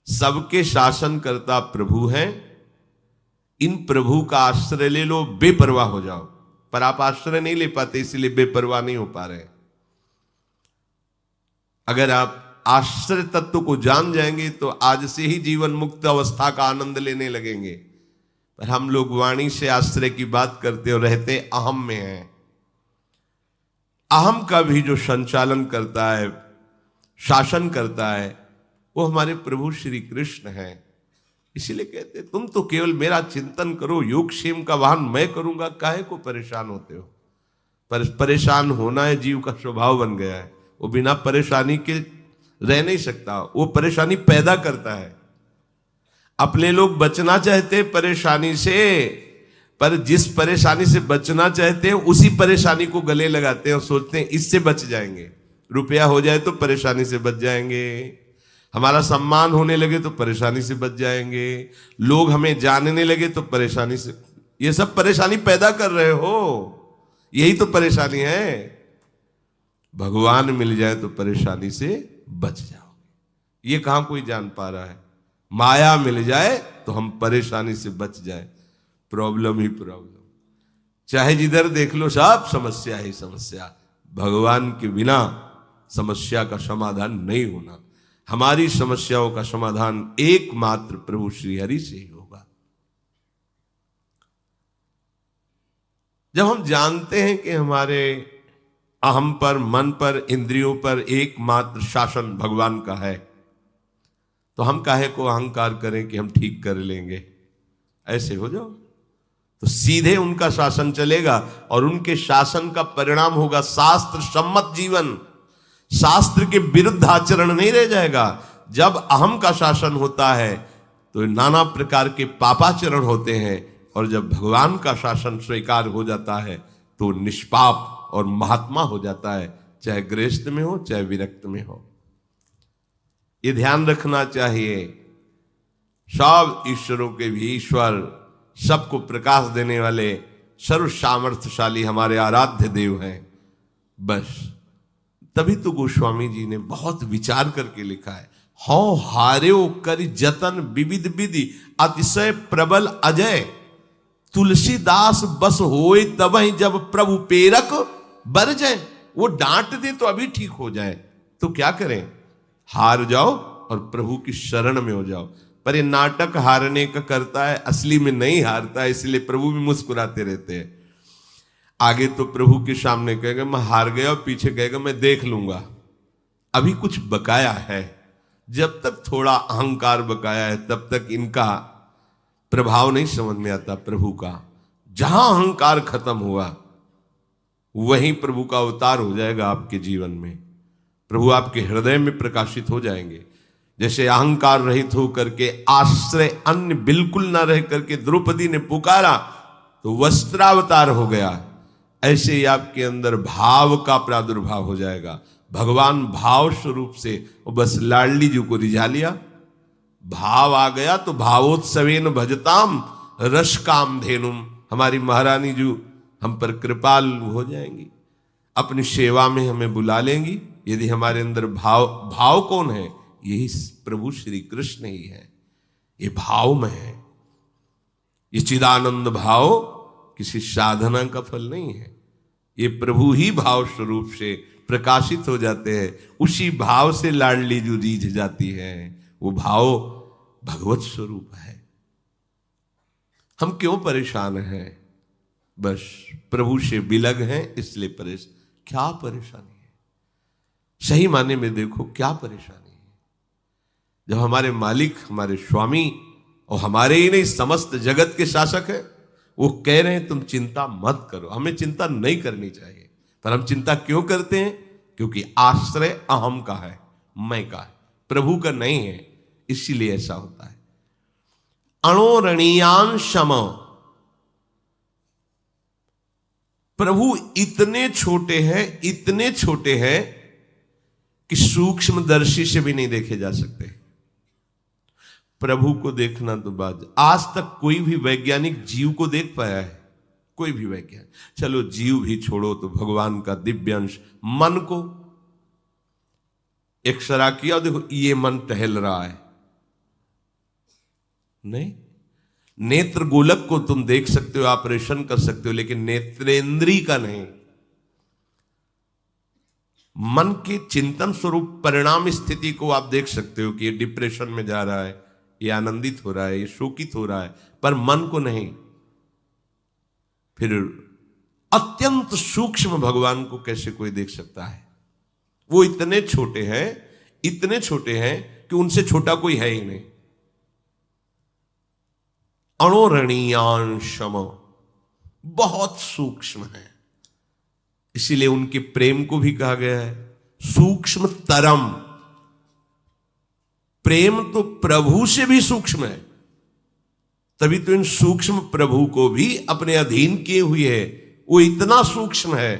सबके शासनकर्ता प्रभु हैं, इन प्रभु का आश्रय ले लो, बेपरवाह हो जाओ। पर आप आश्रय नहीं ले पाते, इसलिए बेपरवाह नहीं हो पा रहे। अगर आप आश्रय तत्व को जान जाएंगे तो आज से ही जीवन मुक्त अवस्था का आनंद लेने लगेंगे। पर हम लोग वाणी से आश्रय की बात करते और रहते अहम में हैं। अहम का भी जो संचालन करता है, शासन करता है, वो हमारे प्रभु श्री कृष्ण हैं। इसीलिए कहते तुम तो केवल मेरा चिंतन करो, योगक्षेम का वाहन मैं करूंगा, काहे को परेशान होते हो। पर परेशान होना है जीव का स्वभाव बन गया है। वो बिना परेशानी के रह नहीं सकता, वो परेशानी पैदा करता है। अपने लोग बचना चाहते परेशानी से, पर जिस परेशानी से बचना चाहते हैं उसी परेशानी को गले लगाते हैं और सोचते हैं इससे बच जाएंगे। रुपया हो जाए तो परेशानी से बच जाएंगे, हमारा सम्मान होने लगे तो परेशानी से बच जाएंगे, लोग हमें जानने लगे तो परेशानी से। ये सब परेशानी पैदा कर रहे हो, यही तो परेशानी है। भगवान मिल जाए तो परेशानी से बच जाओ, ये कहां कोई जान पा रहा है। माया मिल जाए तो हम परेशानी से बच जाए, प्रॉब्लम ही प्रॉब्लम। चाहे जिधर देख लो सब समस्या ही समस्या। भगवान के बिना समस्या का समाधान नहीं होना। हमारी समस्याओं का समाधान एकमात्र प्रभु श्री हरि से ही होगा। जब हम जानते हैं कि हमारे अहम पर, मन पर, इंद्रियों पर एकमात्र शासन भगवान का है, तो हम काहे को अहंकार करें कि हम ठीक कर लेंगे। ऐसे हो जाओ तो सीधे उनका शासन चलेगा और उनके शासन का परिणाम होगा शास्त्र सम्मत जीवन। शास्त्र के विरुद्ध आचरण नहीं रह जाएगा। जब अहम का शासन होता है तो नाना प्रकार के पापाचरण होते हैं, और जब भगवान का शासन स्वीकार हो जाता है तो निष्पाप और महात्मा हो जाता है, चाहे गृहस्थ में हो चाहे विरक्त में हो। ये ध्यान रखना चाहिए। सब ईश्वरों के भी ईश्वर, सबको प्रकाश देने वाले सर्व सामर्थ्यशाली हमारे आराध्य देव हैं। बस तभी तो गोस्वामी जी ने बहुत विचार करके लिखा है, हौ हार्यो करि जतन विविध विधि अतिशय प्रबल अजय, तुलसीदास बस होए तबहि जब प्रभु पेरक बरजय। वो डांट दे तो अभी ठीक हो जाए, तो क्या करें, हार जाओ और प्रभु की शरण में हो जाओ। पर ये नाटक हारने का करता है, असली में नहीं हारता है, इसलिए प्रभु भी मुस्कुराते रहते हैं। आगे तो प्रभु के सामने कहेगा मैं हार गया, और पीछे कहेगा मैं देख लूंगा, अभी कुछ बकाया है। जब तक थोड़ा अहंकार बकाया है तब तक इनका प्रभाव नहीं समझ में आता प्रभु का। जहां अहंकार खत्म हुआ वहीं प्रभु का अवतार हो जाएगा आपके जीवन में। प्रभु आपके हृदय में प्रकाशित हो जाएंगे। जैसे अहंकार रहित होकर के आश्रय अन्य बिल्कुल ना रह करके द्रौपदी ने पुकारा तो वस्त्रावतार हो गया, ऐसे ही आपके अंदर भाव का प्रादुर्भाव हो जाएगा। भगवान भाव स्वरूप से, वो बस लाडली जी को रिझा लिया, भाव आ गया तो भावोत्सवेन भजताम रस काम धेनुम। हमारी महारानी जी हम पर कृपालु हो जाएंगी, अपनी सेवा में हमें बुला लेंगी यदि हमारे अंदर भाव कौन है, यही प्रभु श्री कृष्ण ही है। ये भाव में है। ये चिदानंद भाव किसी साधना का फल नहीं है, ये प्रभु ही भाव स्वरूप से प्रकाशित हो जाते हैं। उसी भाव से लाडली जो रीझ जाती है, वो भाव भगवत स्वरूप है। हम क्यों परेशान हैं, बस प्रभु से बिलग हैं इसलिए परेशान। क्या परेशानी है, सही माने में देखो क्या परेशानी है। जब हमारे मालिक, हमारे स्वामी और हमारे ही नहीं समस्त जगत के शासक है, वो कह रहे हैं तुम चिंता मत करो। हमें चिंता नहीं करनी चाहिए, पर हम चिंता क्यों करते हैं, क्योंकि आश्रय अहम का है, मैं का है, प्रभु का नहीं है, इसीलिए ऐसा होता है। अणोरणीयान शम, प्रभु इतने छोटे हैं, इतने छोटे हैं कि सूक्ष्मदर्शी से भी नहीं देखे जा सकते। प्रभु को देखना तो बात, आज तक कोई भी वैज्ञानिक जीव को देख पाया है? कोई भी वैज्ञानिक, चलो जीव भी छोड़ो तो भगवान का दिव्य अंश मन को एक्सरा किया, देखो ये मन टहल रहा है, नहीं। नेत्र गोलक को तुम देख सकते हो, ऑपरेशन कर सकते हो, लेकिन नेत्रेंद्री का नहीं। मन के चिंतन स्वरूप परिणाम स्थिति को आप देख सकते हो कि ये डिप्रेशन में जा रहा है, ये आनंदित हो रहा है, ये शोकित हो रहा है, पर मन को नहीं। फिर अत्यंत सूक्ष्म भगवान को कैसे कोई देख सकता है? वो इतने छोटे हैं, इतने छोटे हैं कि उनसे छोटा कोई है ही नहीं। अणोरणीयांशम, बहुत सूक्ष्म है। इसीलिए उनके प्रेम को भी कहा गया है सूक्ष्म तरम। प्रेम तो प्रभु से भी सूक्ष्म है, तभी तो इन सूक्ष्म प्रभु को भी अपने अधीन किए हुए है। वो इतना सूक्ष्म है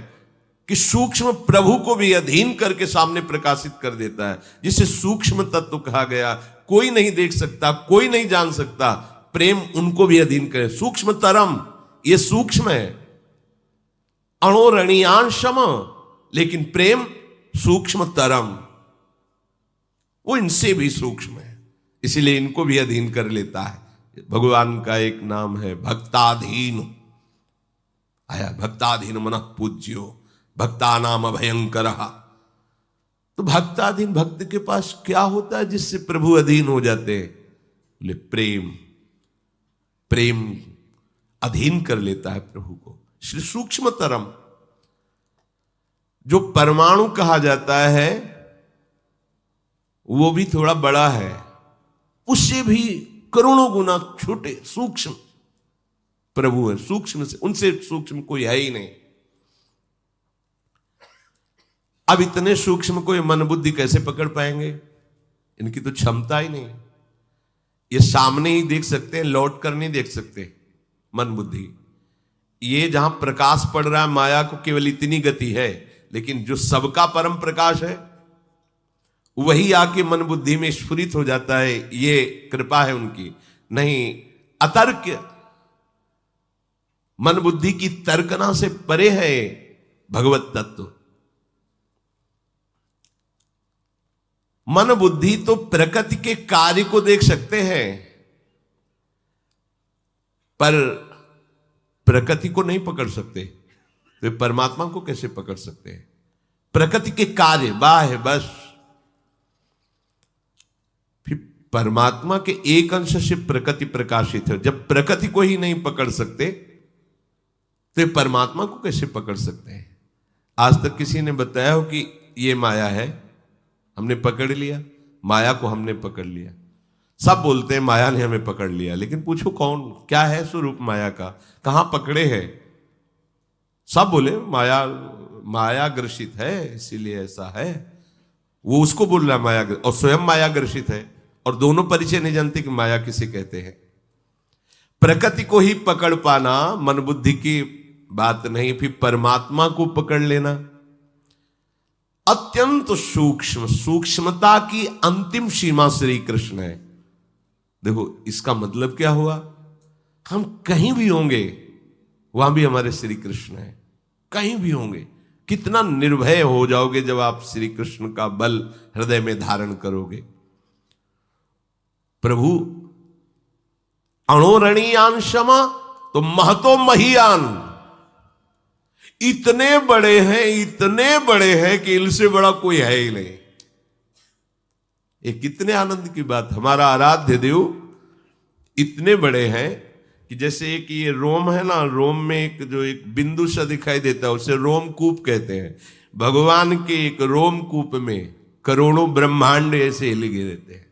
कि सूक्ष्म प्रभु को भी अधीन करके सामने प्रकाशित कर देता है, जिसे सूक्ष्म तत्व कहा गया। कोई नहीं देख सकता, कोई नहीं जान सकता, प्रेम उनको भी अधीन करे। सूक्ष्म तरम, ये सूक्ष्म है। अणोरणीयांशम, लेकिन प्रेम सूक्ष्म तरम, वो इनसे भी सूक्ष्म है, इसीलिए इनको भी अधीन कर लेता है। भगवान का एक नाम है भक्ताधीन। आया भक्ताधीन मनः पूज्यो भक्ता नाम अभयंकर। तो भक्ताधीन, भक्त के पास क्या होता है जिससे प्रभु अधीन हो जाते हैं? बोले प्रेम। प्रेम अधीन कर लेता है प्रभु को। श्री सूक्ष्मतरम, जो परमाणु कहा जाता है वो भी थोड़ा बड़ा है, उससे भी करोड़ों गुना छोटे सूक्ष्म प्रभु है। सूक्ष्म से, उनसे सूक्ष्म कोई है ही नहीं। अब इतने सूक्ष्म को ये मन बुद्धि कैसे पकड़ पाएंगे? इनकी तो क्षमता ही नहीं। ये सामने ही देख सकते हैं, लौट कर नहीं देख सकते मन बुद्धि। ये जहां प्रकाश पड़ रहा है माया को केवल इतनी गति है, लेकिन जो सबका परम प्रकाश है वही आके मन बुद्धि में स्फुरित हो जाता है। ये कृपा है उनकी। नहीं, अतर्क मन बुद्धि की तर्कना से परे है भगवत तत्व। मन बुद्धि तो प्रकृति के कार्य को देख सकते हैं, पर प्रकृति को नहीं पकड़ सकते। तो परमात्मा को कैसे पकड़ सकते हैं? प्रकृति के कार्य बाह्य बस। फिर परमात्मा के एक अंश से प्रकृति प्रकाशित है। जब प्रकृति को ही नहीं पकड़ सकते तो परमात्मा को कैसे पकड़ सकते हैं? आज तक किसी ने बताया हो कि ये माया है, हमने पकड़ लिया, माया को हमने पकड़ लिया। सब बोलते हैं माया ने हमें पकड़ लिया, लेकिन पूछो कौन, क्या है स्वरूप माया का, कहां पकड़े हैं? सब बोले माया, माया ग्रसित है इसीलिए ऐसा है। वो उसको बोल रहा है माया, और स्वयं माया ग्रसित है, और दोनों परिचय नहीं जानते कि माया किसे कहते हैं। प्रकृति को ही पकड़ पाना मन बुद्धि की बात नहीं, फिर परमात्मा को पकड़ लेना अत्यंत सूक्ष्म। सूक्ष्मता की अंतिम सीमा श्री कृष्ण है। देखो इसका मतलब क्या हुआ? हम कहीं भी होंगे वहां भी हमारे श्री कृष्ण है। कहीं भी होंगे, कितना निर्भय हो जाओगे जब आप श्री कृष्ण का बल हृदय में धारण करोगे। प्रभु अणोरणीयांशमा, तो महतो महीयान, इतने बड़े हैं, इतने बड़े हैं कि इनसे बड़ा कोई है ही नहीं। ये कितने आनंद की बात। हमारा आराध्य देव इतने बड़े हैं कि जैसे एक ये रोम है ना, रोम में एक जो एक बिंदु सा दिखाई देता है उसे रोमकूप कहते हैं। भगवान के एक रोमकूप में करोड़ों ब्रह्मांड ऐसे लगे रहते हैं।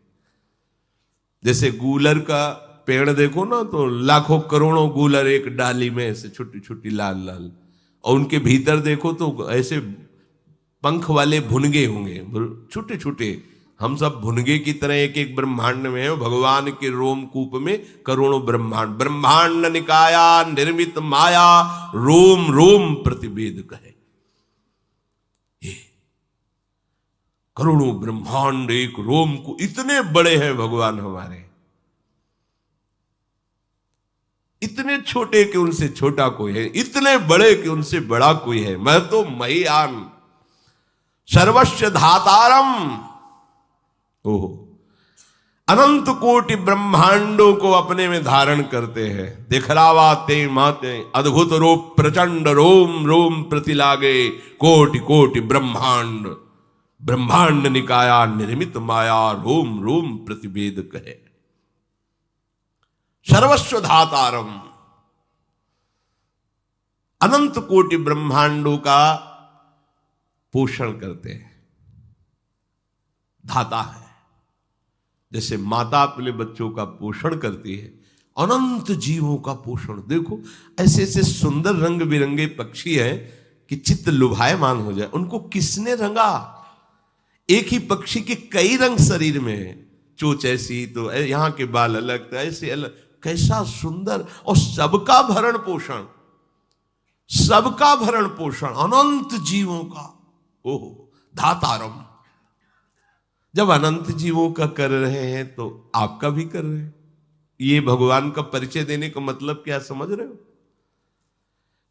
जैसे गूलर का पेड़ देखो ना, तो लाखों करोड़ों गूलर एक डाली में ऐसे छोटी छोटी लाल लाल, और उनके भीतर देखो तो ऐसे पंख वाले भुनगे होंगे छोटे छोटे। हम सब भुनगे की तरह एक एक ब्रह्मांड में है। भगवान के रोमकूप में करोड़ों ब्रह्मांड। ब्रह्मांड निकाया निर्मित माया रोम रोम प्रतिवेद कहे। ये करोड़ों ब्रह्मांड एक रोम को, इतने बड़े हैं भगवान हमारे। इतने छोटे कि उनसे छोटा कोई है, इतने बड़े कि उनसे बड़ा कोई है। मैं तो महीयान सर्वस्व धातारम। ओहो, अनंत कोटि ब्रह्मांडों को अपने में धारण करते हैं। दिखलावा ते माते अद्भुत रूप प्रचंड, रोम रोम प्रतिलागे कोटि कोटि ब्रह्मांड। ब्रह्मांड निकाया निर्मित माया, रोम रोम प्रतिवेद कहे। सर्वस्व धातारम, अनंत कोटि ब्रह्मांडों का पोषण करते हैं, धाता है। जैसे माता अपने बच्चों का पोषण करती है, अनंत जीवों का पोषण। देखो ऐसे ऐसे सुंदर रंग बिरंगे पक्षी हैं कि चित्त लुभायमान हो जाए। उनको किसने रंगा? एक ही पक्षी के कई रंग शरीर में है। चोंच ऐसी तो यहां के बाल अलग, तो ऐसे अलग, कैसा सुंदर। और सबका भरण पोषण, सबका भरण पोषण अनंत जीवों का। ओहो धातारम। जब अनंत जीवों का कर रहे हैं तो आपका भी कर रहे हैं। ये भगवान का परिचय देने का मतलब क्या समझ रहे हो?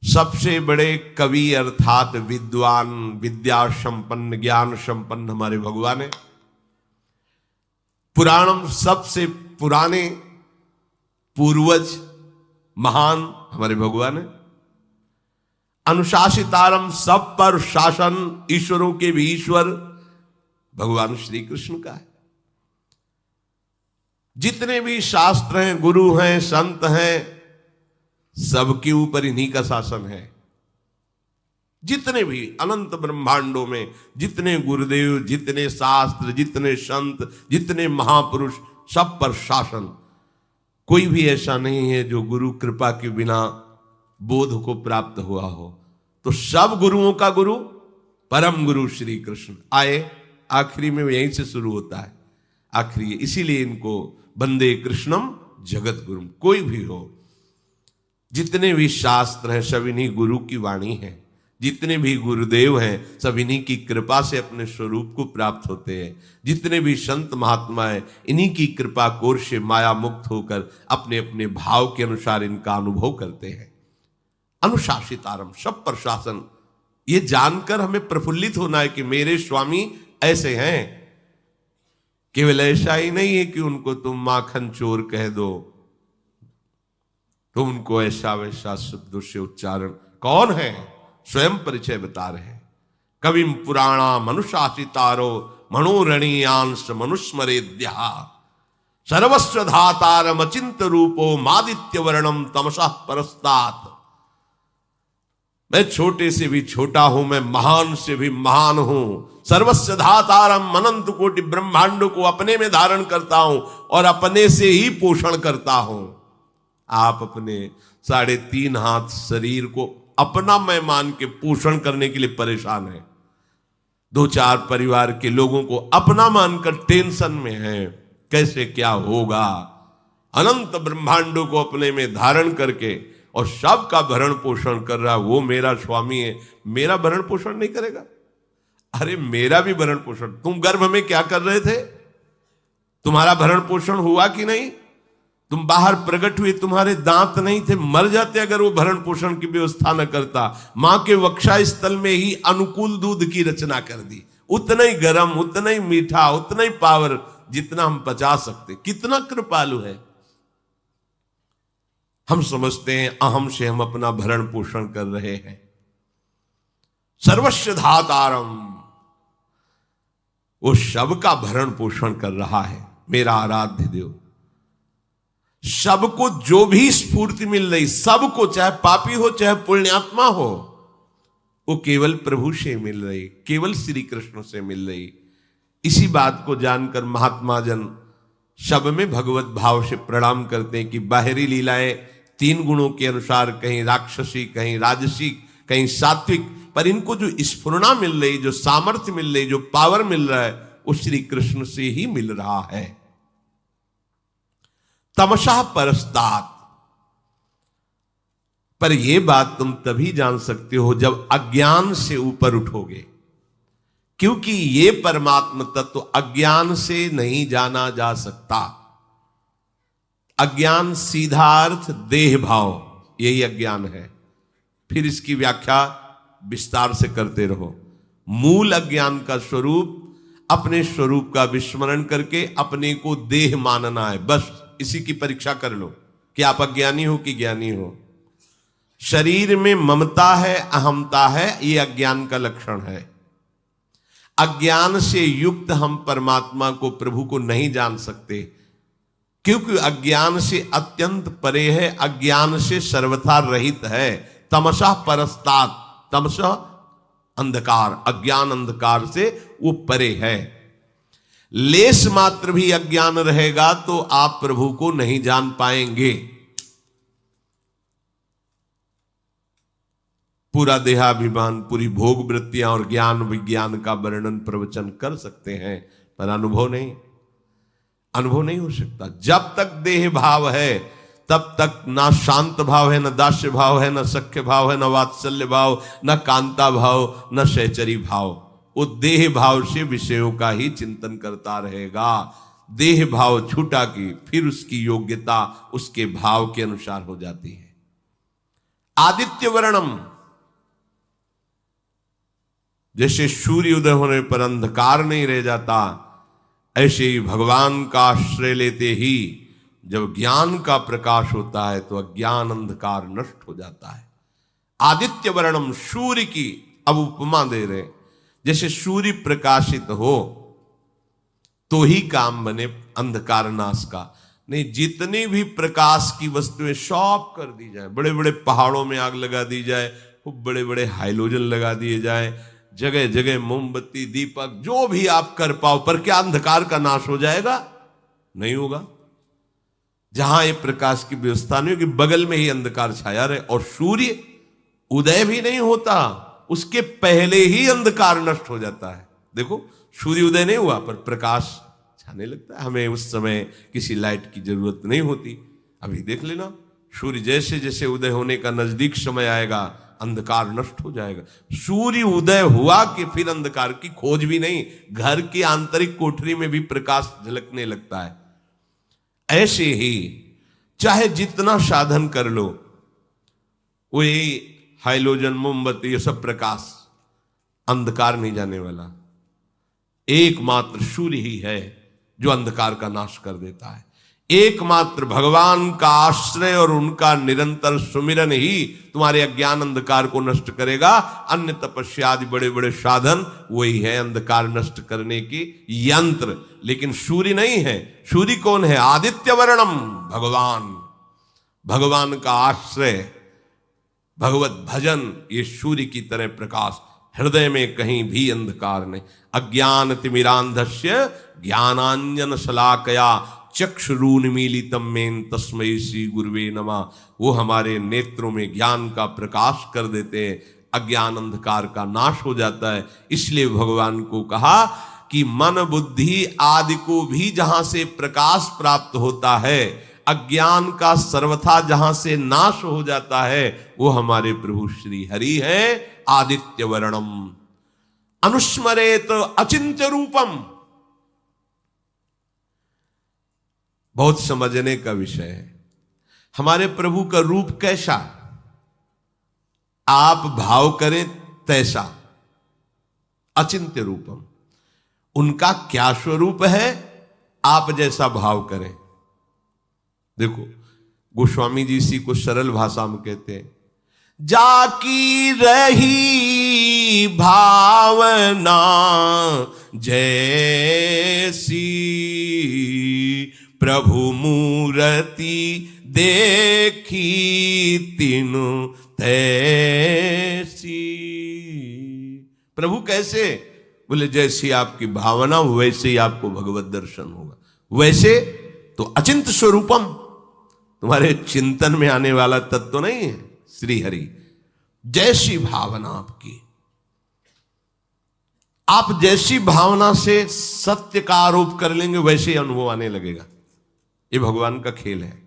सबसे बड़े कवि अर्थात विद्वान, विद्या संपन्न, ज्ञान संपन्न हमारे भगवान है। पुराणम सबसे पुराने पूर्वज महान हमारे भगवान है। अनुशासितारम सब पर शासन, ईश्वरों के भी ईश्वर भगवान श्री कृष्ण का है। जितने भी शास्त्र हैं, गुरु हैं, संत हैं, सबके ऊपर इन्हीं का शासन है। जितने भी अनंत ब्रह्मांडों में जितने गुरुदेव, जितने शास्त्र, जितने संत, जितने महापुरुष, सब पर शासन। कोई भी ऐसा नहीं है जो गुरु कृपा के बिना बोध को प्राप्त हुआ हो। तो सब गुरुओं का गुरु परम गुरु श्री कृष्ण आए। आखिरी में यहीं से शुरू होता है आखिरी, इसीलिए इनको वंदे कृष्णम जगत गुरुम। कोई भी हो, जितने भी शास्त्र हैं सब इन्हीं गुरु की वाणी है। जितने भी गुरुदेव हैं सब इन्हीं की कृपा से अपने स्वरूप को प्राप्त होते हैं। जितने भी संत महात्मा हैं इन्हीं की कृपा कोर से माया मुक्त होकर अपने अपने भाव के अनुसार इनका अनुभव करते हैं। अनुशासितारम, सब पर शासन। ये जानकर हमें प्रफुल्लित होना है कि मेरे स्वामी ऐसे हैं। केवल ऐसा ही नहीं है कि उनको तुम माखन चोर कह दो, तुम उनको ऐसा वैसा शब्दों से उच्चारण। कौन है? स्वयं परिचय बता रहे हैं। कविम पुराणा मनुशासितारो मनोरणीयांश मनुस्मरेद्या सर्वस्व धातारम अचिंत रूपो मादित्य वर्णम तमसः परस्तात। मैं छोटे से भी छोटा हूं, मैं महान से भी महान हूं। सर्वस्व धातारम, अनंत कोटि ब्रह्मांडों को अपने में धारण करता हूं और अपने से ही पोषण करता हूं। आप अपने 3.5 हाथ शरीर को अपना मैं मान के पोषण करने के लिए परेशान है। 2-4 परिवार के लोगों को अपना मानकर टेंशन में है, कैसे क्या होगा। अनंत ब्रह्मांडों को अपने में धारण करके और सबका भरण पोषण कर रहा, वो मेरा स्वामी है। मेरा भरण पोषण नहीं करेगा? अरे मेरा भी भरण पोषण। तुम गर्भ में क्या कर रहे थे? तुम्हारा भरण पोषण हुआ कि नहीं? तुम बाहर प्रकट हुए, तुम्हारे दांत नहीं थे, मर जाते अगर वो भरण पोषण की व्यवस्था न करता। मां के वक्षा स्थल में ही अनुकूल दूध की रचना कर दी। उतना ही गर्म, उतना ही मीठा, उतना ही पावर जितना हम पचा सकते। कितना कृपालु है। हम समझते हैं अहम से हम अपना भरण पोषण कर रहे हैं। सर्वस्व धातारम, वो सबका भरण पोषण कर रहा है मेरा आराध्य देव। सबको जो भी स्फूर्ति मिल रही, सबको, चाहे पापी हो चाहे पुण्यात्मा हो, वो केवल प्रभु से मिल रही, केवल श्री कृष्ण से मिल रही। इसी बात को जानकर महात्मा जन सब में भगवत भाव से प्रणाम करते हैं कि बाहरी लीलाएं 3 गुणों के अनुसार, कहीं राक्षसी, कहीं राजसी, कहीं सात्विक, पर इनको जो स्फुरना मिल रही, जो सामर्थ्य मिल रही, जो पावर मिल रहा है, वो श्री कृष्ण से ही मिल रहा है। तमसा परस्तात। पर यह बात तुम तभी जान सकते हो जब अज्ञान से ऊपर उठोगे, क्योंकि ये परमात्म तत्व अज्ञान से नहीं जाना जा सकता। अज्ञान सीधा अर्थ देह भाव, यही अज्ञान है। फिर इसकी व्याख्या विस्तार से करते रहो। मूल अज्ञान का स्वरूप अपने स्वरूप का विस्मरण करके अपने को देह मानना है। बस इसी की परीक्षा कर लो कि आप अज्ञानी हो कि ज्ञानी हो। शरीर में ममता है, अहमता है, ये अज्ञान का लक्षण है। अज्ञान से युक्त हम परमात्मा को, प्रभु को नहीं जान सकते, क्योंकि अज्ञान से अत्यंत परे है, अज्ञान से सर्वथा रहित है। तमसः परस्तात्, तमसः अंधकार, अज्ञान अंधकार से वो परे है। लेस मात्र भी अज्ञान रहेगा तो आप प्रभु को नहीं जान पाएंगे। पूरा देहाभिमान, पूरी भोग वृत्तियां और ज्ञान विज्ञान का वर्णन प्रवचन कर सकते हैं, पर अनुभव नहीं हो सकता। जब तक देह भाव है तब तक ना शांत भाव है, न दास्य भाव है, न सख्य भाव है, न वात्सल्य भाव, न कांता भाव, न सहचरी भाव। वो देह भाव से विषयों का ही चिंतन करता रहेगा। देह भाव छूटा कि फिर उसकी योग्यता उसके भाव के अनुसार हो जाती है। आदित्य वर्णम, जैसे सूर्य उदय होने पर अंधकार नहीं रह जाता, ऐसे ही भगवान का आश्रय लेते ही जब ज्ञान का प्रकाश होता है तो अज्ञान अंधकार नष्ट हो जाता है। आदित्य वर्णम, सूर्य की अब उपमा दे रहे, जैसे सूर्य प्रकाशित हो तो ही काम बने अंधकार नाश का। नहीं, जितनी भी प्रकाश की वस्तुएं सब कर दी जाए, बड़े बड़े पहाड़ों में आग लगा दी जाए, खूब बड़े बड़े हाइलोजन लगा दिए जाए, जगह जगह मोमबत्ती, दीपक, जो भी आप कर पाओ, पर क्या अंधकार का नाश हो जाएगा? नहीं होगा। जहां ये प्रकाश की व्यवस्था नहीं होगी, बगल में ही अंधकार छाया रहे। और सूर्य उदय भी नहीं होता, उसके पहले ही अंधकार नष्ट हो जाता है। देखो, सूर्य उदय नहीं हुआ पर प्रकाश छाने लगता है। हमें उस समय किसी लाइट की जरूरत नहीं होती। अभी देख लेना, सूर्य जैसे जैसे उदय होने का नजदीक समय आएगा, अंधकार नष्ट हो जाएगा। सूर्य उदय हुआ कि फिर अंधकार की खोज भी नहीं, घर की आंतरिक कोठरी में भी प्रकाश झलकने लगता है। ऐसे ही चाहे जितना साधन कर लो, वही हाइलोजन, मोमबत्ती, ये सब प्रकाश, अंधकार नहीं जाने वाला। एकमात्र सूर्य ही है जो अंधकार का नाश कर देता है। एकमात्र भगवान का आश्रय और उनका निरंतर सुमिरन ही तुम्हारे अज्ञान अंधकार को नष्ट करेगा। अन्य तपस्या आदि बड़े बड़े साधन वही है अंधकार नष्ट करने की यंत्र, लेकिन सूर्य नहीं है। सूर्य कौन है? आदित्य वर्णम, भगवान। भगवान का आश्रय, भगवत भजन, ये सूर्य की तरह प्रकाश। हृदय में कहीं भी अंधकार नहीं। अज्ञान तिमिरांधस्य ज्ञानांजन शलाकया चक्षुरुन्मीलितम मेन तस्मै श्री गुरुवे नमः। वो हमारे नेत्रों में ज्ञान का प्रकाश कर देते हैं, अज्ञान अंधकार का नाश हो जाता है। इसलिए भगवान को कहा कि मन बुद्धि आदि को भी जहां से प्रकाश प्राप्त होता है, अज्ञान का सर्वथा जहां से नाश हो जाता है, वो हमारे प्रभु श्री हरि है। आदित्य वर्णम अनुस्मरेत अचिंत्य रूपम। बहुत समझने का विषय है। हमारे प्रभु का रूप कैसा, आप भाव करें तैसा। अचिंत्य रूपम, उनका क्या स्वरूप है, आप जैसा भाव करें। देखो, गोस्वामी जी इसी को सरल भाषा में कहते हैं, जाकी रही भावना जैसी, प्रभु मूर्ति देखी तीनु तैसी। प्रभु कैसे? बोले जैसी आपकी भावना वैसे ही आपको भगवत दर्शन होगा। वैसे तो अचिंत स्वरूपम, तुम्हारे चिंतन में आने वाला तत्व नहीं है श्री हरि। जैसी भावना आपकी, आप जैसी भावना से सत्य का आरोप कर लेंगे वैसे ही अनुभव आने लगेगा। ये भगवान का खेल है।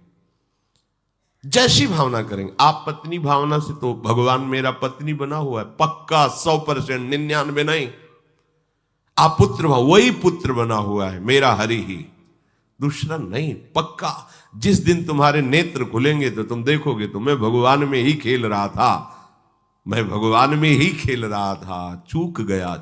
जैसी भावना करेंगे आप, पत्नी भावना से तो भगवान मेरा पत्नी बना हुआ है पक्का 100%, 99 नहीं। आप पुत्र भाव, वही पुत्र बना हुआ है मेरा हरि ही, दूसरा नहीं, पक्का। जिस दिन तुम्हारे नेत्र खुलेंगे तो तुम देखोगे तो मैं भगवान में ही खेल रहा था, मैं भगवान में ही खेल रहा था, चूक गया।